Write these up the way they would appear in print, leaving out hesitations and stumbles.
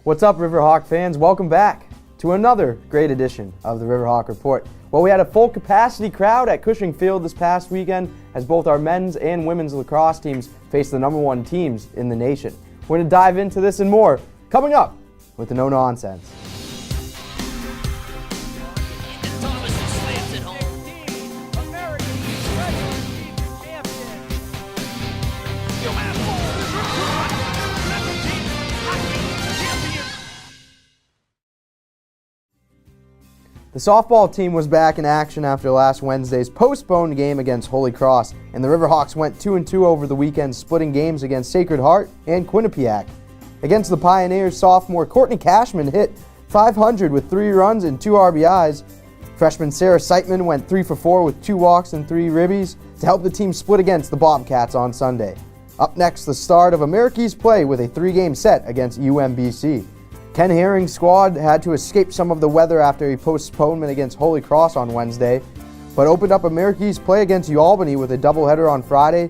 What's up, Riverhawk fans? Welcome back to another great edition of the Riverhawk Report. Well, we had a full capacity crowd at Cushing Field this past weekend as both our men's and women's lacrosse teams faced the #1 teams in the nation. We're going to dive into this and more coming up with the No Nonsense. The softball team was back in action after last Wednesday's postponed game against Holy Cross, and the Riverhawks went 2-2 over the weekend, splitting games against Sacred Heart and Quinnipiac. Against the Pioneers, sophomore Courtney Cashman hit .500 with 3 runs and 2 RBIs. Freshman Sarah Seitman went 3 for 4 with 2 walks and 3 ribbies to help the team split against the Bobcats on Sunday. Up next, the start of America's play with a 3-game set against UMBC. Ken Herring's squad had to escape some of the weather after a postponement against Holy Cross on Wednesday, but opened up America's play against UAlbany with a doubleheader on Friday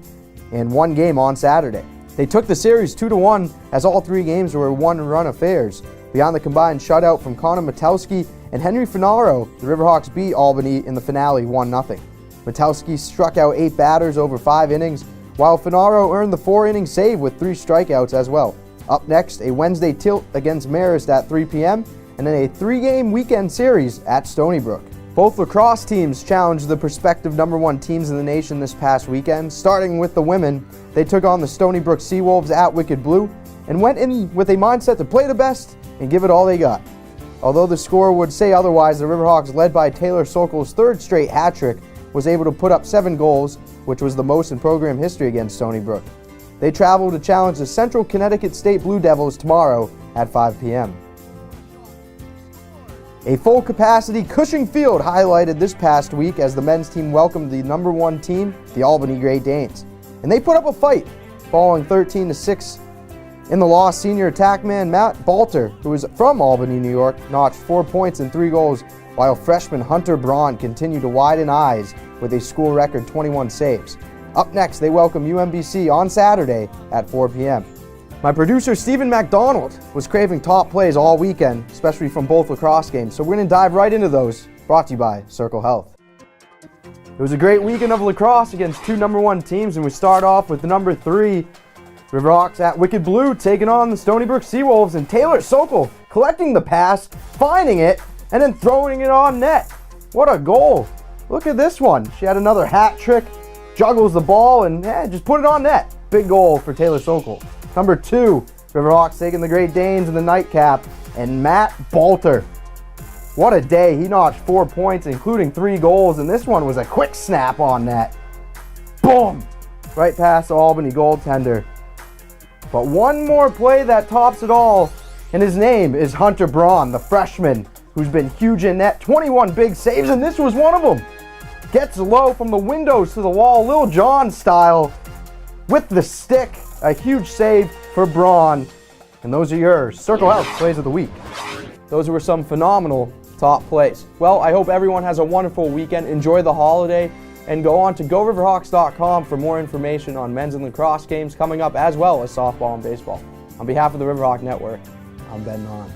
and 1 game on Saturday. They took the series 2-1 as all 3 games were one-run affairs. Beyond the combined shutout from Connor Metowski and Henry Finaro, the Riverhawks beat Albany in the finale 1-0. Metowski struck out 8 batters over 5 innings, while Finaro earned the 4-inning save with 3 strikeouts as well. Up next, a Wednesday tilt against Marist at 3 p.m. and then a 3-game weekend series at Stony Brook. Both lacrosse teams challenged the prospective #1 teams in the nation this past weekend. Starting with the women, they took on the Stony Brook Seawolves at Wicked Blue and went in with a mindset to play the best and give it all they got. Although the score would say otherwise, the Riverhawks, led by Taylor Sokol's 3rd straight hat trick, was able to put up 7 goals, which was the most in program history against Stony Brook. They travel to challenge the Central Connecticut State Blue Devils tomorrow at 5 p.m. A full capacity Cushing Field highlighted this past week as the men's team welcomed the #1 team, the Albany Great Danes. And they put up a fight, falling 13-6. In the loss, senior attackman Matt Balter, who is from Albany, New York, notched 4 points and 3 goals, while freshman Hunter Braun continued to widen eyes with a school record 21 saves. Up next, they welcome UMBC on Saturday at 4 p.m. My producer, Stephen MacDonald, was craving top plays all weekend, especially from both lacrosse games, so we're going to dive right into those, brought to you by Circle Health. It was a great weekend of lacrosse against 2 #1 teams, and we start off with the #3, Riverhawks at Wicked Blue, taking on the Stony Brook Seawolves, and Taylor Sokol collecting the pass, finding it, and then throwing it on net. What a goal. Look at this one. She had another hat trick. Juggles the ball and just put it on net. Big goal for Taylor Sokol. #2, Riverhawks taking the Great Danes in the nightcap, and Matt Balter. What a day. He notched 4 points, including 3 goals, and this one was a quick snap on net. Boom! Right past the Albany goaltender. But one more play that tops it all, and his name is Hunter Braun, the freshman, who's been huge in net. 21 big saves, and this was one of them. Gets low from the windows to the wall, Lil Jon style, with the stick. A huge save for Braun. And those are yours. Circle Health Plays of the Week. Those were some phenomenal top plays. Well, I hope everyone has a wonderful weekend. Enjoy the holiday. And go on to GoRiverhawks.com for more information on men's and lacrosse games coming up, as well as softball and baseball. On behalf of the Riverhawk Network, I'm Ben Nahn.